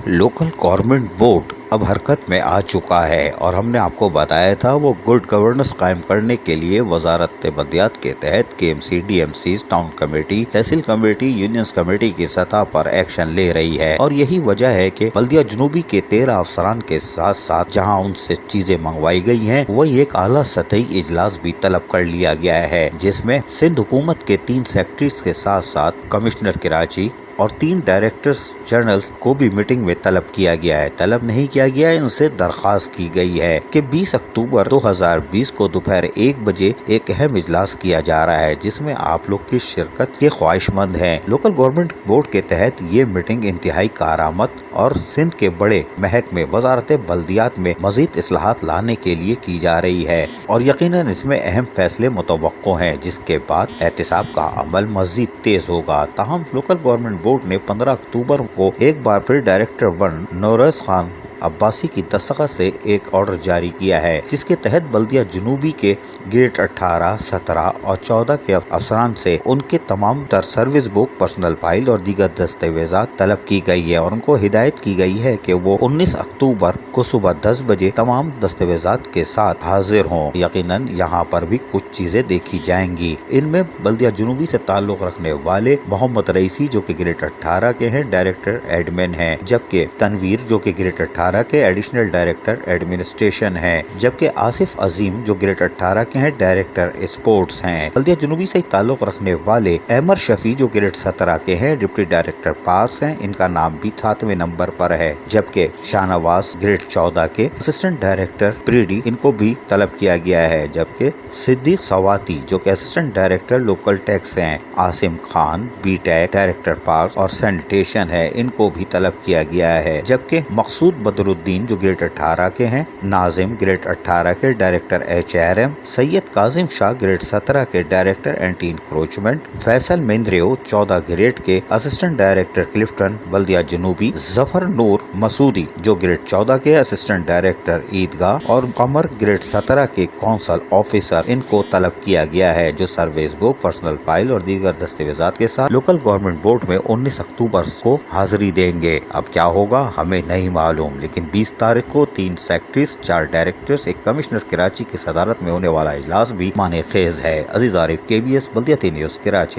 Local government board अब हरकत में आ चुका है और हमने आपको बताया था वो गुड गवर्नेंस कायम करने के लिए वजारत बल्दियात के तहत केएमसी, डीएमसी, टाउन कमेटी, तहसील कमेटी, यूनियंस कमेटी की सतह पर एक्शन ले रही है। और यही वजह है कि बल्दिया जुनूबी के 13 अफसरान के साथ साथ जहां उनसे चीजें मंगवाई गई हैं, वही एक आला सतही इजलास भी तलब कर लिया गया है, जिसमें सिंध हुकूमत के 3 सेक्रेटरीज के साथ साथ कमिश्नर कराची और 3 डायरेक्टर्स जनरल को भी मीटिंग में तलब किया गया है। तलब नहीं किया गया है, इनसे दरख्वास्त की गई है कि 20 अक्टूबर 2020 को दोपहर 1 बजे एक अहम इजलास किया जा रहा है, जिसमें आप लोग की शिरकत के ख्वाहिशमंद हैं। लोकल गवर्नमेंट बोर्ड के तहत ये मीटिंग इंतहाई कारआमद और सिंध के बड़े महकमे वजारत बल्दियात में मजीद इस्लाहात लाने के लिए की जा रही है और यकीनन इसमें अहम फैसले मुतवक्को हैं, जिसके बाद एहतिसाब का अमल मजीद तेज होगा। ताहम लोकल गवर्नमेंट बोर्ड ने 15 अक्टूबर को एक बार फिर डायरेक्टर 1 नौरोज खान अब्बासी की दस्तखत से एक ऑर्डर जारी किया है, जिसके तहत बल्दिया जुनूबी के ग्रेड 18, 17 और 14 के अफसरान से उनके तमाम तर सर्विस बुक, पर्सनल फाइल और दीगर दस्तावेजात तलब की गई है और उनको हिदायत की गई है कि वो 19 अक्टूबर को सुबह 10 बजे तमाम दस्तावेजात के साथ हाजिर हों। यकीनन यहाँ पर भी कुछ चीजें देखी जाएंगी। इनमें बल्दिया जुनूबी से ताल्लुक रखने वाले मोहम्मद रईसी जो कि ग्रेड 18 के हैं, डायरेक्टर एडमिन हैं, जबकि तनवीर जो कि ग्रेड 18 के एडिशनल डायरेक्टर एडमिनिस्ट्रेशन हैं, जबकि आसिफ अजीम जो ग्रेड 18 के हैं, डायरेक्टर स्पोर्ट्स हैं। बल्दिया जुनूबी से ताल्लुक रखने वाले अहमद शफी जो ग्रेड 17 के हैं, डिप्टी डायरेक्टर पार्क्स हैं, इनका नाम भी 7वें नंबर पर है, जबकि शाहनवाज ग्रेड 14 के असिस्टेंट डायरेक्टर प्रीडी, इनको भी तलब किया गया है, जबकि सिद्दीक सवाती जो कि असिस्टेंट डायरेक्टर लोकल टैक्स हैं, Asim Khan BTech director park और सैनिटेशन है, इनको भी तलब किया गया है, जबकि मकसूद बदरुद्दीन जो ग्रेड 18 के हैं, नाजिम ग्रेड 18 के director HRM, Syed Kazim Shah grade 17 के director anti encroachment, Faisal Mendhro 14 grade के असिस्टेंट डायरेक्टर क्लिफ्टन बल्दिया जुनूबी, जफर नूर मसूदी जो ग्रेड 14 के असिस्टेंट डायरेक्टर ईदगाह और कमर ग्रेड 17 के कौंसल ऑफिसर, इनको तलब किया गया है, जो सर्विस बुक, पर्सनल फाइल और दीगर दस्तावेजात के साथ लोकल गवर्नमेंट बोर्ड में 19 अक्टूबर को हाजिरी देंगे। अब क्या होगा हमें नहीं मालूम, लेकिन 20 तारीख को 3 सेक्रेटरीज, 4 डायरेक्टर्स, एक कमिश्नर कराची की सदारत में होने वाला इजलास भी माने खेज है। अजीज आरिफ, KBS बल्दियाती न्यूज़, कराची।